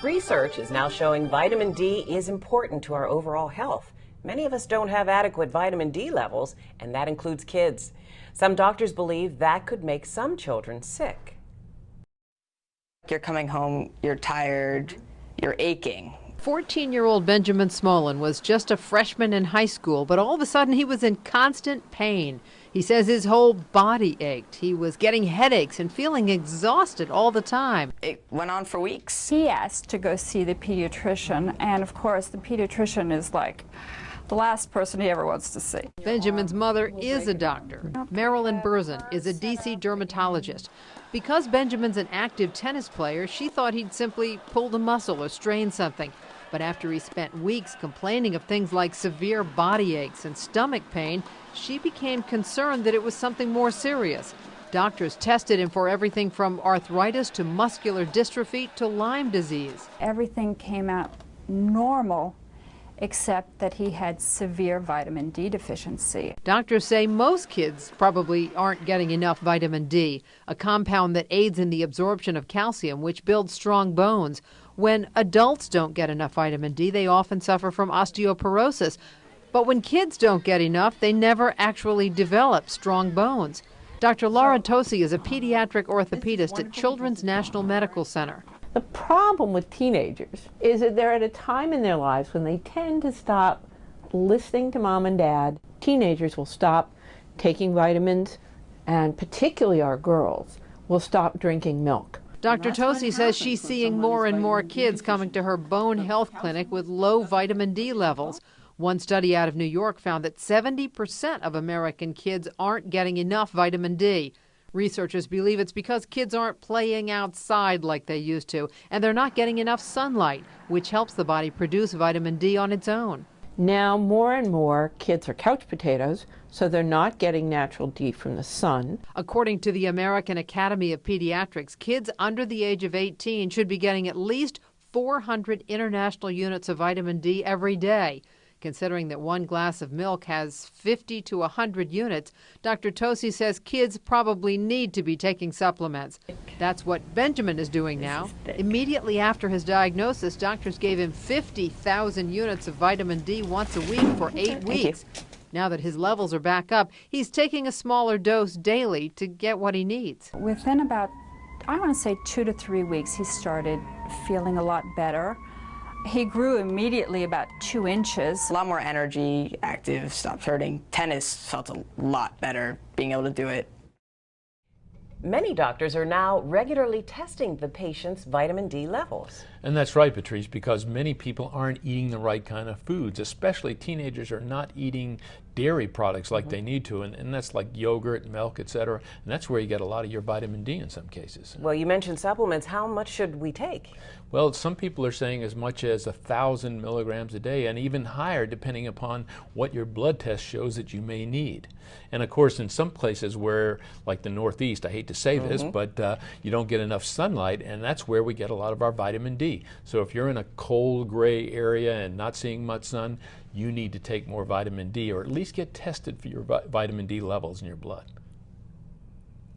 Research is now showing vitamin D is important to our overall health. Many of us don't have adequate vitamin D levels, and that includes kids. Some doctors believe that could make some children sick. You're coming home, you're tired, you're aching. 14-year-old Benjamin Smolin was just a freshman in high school, but all of a sudden he was in constant pain. He says his whole body ached. He was getting headaches and feeling exhausted all the time. It went on for weeks. He asked to go see the pediatrician, and of course the pediatrician is like the last person he ever wants to see. Benjamin's mother is a doctor. Marilyn Burzin is a D.C. dermatologist. Because Benjamin's an active tennis player, she thought he'd simply pulled a muscle or strained something. But after he spent weeks complaining of things like severe body aches and stomach pain, she became concerned that it was something more serious. Doctors tested him for everything from arthritis to muscular dystrophy to Lyme disease. Everything came out normal, except that he had severe vitamin D deficiency. Doctors say most kids probably aren't getting enough vitamin D, a compound that aids in the absorption of calcium, which builds strong bones. When adults don't get enough vitamin D, they often suffer from osteoporosis. But when kids don't get enough, they never actually develop strong bones. Dr. Laura Tosi is a pediatric orthopedist at Children's National Medical Center. The problem with teenagers is that they're at a time in their lives when they tend to stop listening to mom and dad. Teenagers will stop taking vitamins, and particularly our girls will stop drinking milk. Dr. Tosi says she's seeing more and more kids coming to her bone health clinic with low vitamin D levels. One study out of New York found that 70% of American kids aren't getting enough vitamin D. Researchers believe it's because kids aren't playing outside like they used to, and they're not getting enough sunlight, which helps the body produce vitamin D on its own. Now more and more kids are couch potatoes, so they're not getting natural D from the sun. According to the American Academy of Pediatrics, kids under the age of 18 should be getting at least 400 international units of vitamin D every day. Considering that one glass of milk has 50 to 100 units, Dr. Tosi says kids probably need to be taking supplements. That's what Benjamin is doing now. Immediately after his diagnosis, doctors gave him 50,000 units of vitamin D once a week for 8 weeks. Now that his levels are back up, he's taking a smaller dose daily to get what he needs. Within about, I want to say 2 to 3 weeks, he started feeling a lot better. He grew immediately about 2 inches. A lot more energy, active, stopped hurting. Tennis felt a lot better, being able to do it. Many doctors are now regularly testing the patient's vitamin D levels. And that's right, Patrice, because many people aren't eating the right kind of foods, especially teenagers are not eating dairy products like they need to, and that's like yogurt, milk, etc. And that's where you get a lot of your vitamin D in some cases. Well, you mentioned supplements. How much should we take? Well, some people are saying as much as 1,000 milligrams a day, and even higher depending upon what your blood test shows that you may need. And of course, in some places where, like the Northeast, I hate to say this, but you don't get enough sunlight, and that's where we get a lot of our vitamin D. So if you're in a cold, gray area and not seeing much sun, you need to take more vitamin D, or at least get tested for your vitamin D levels in your blood.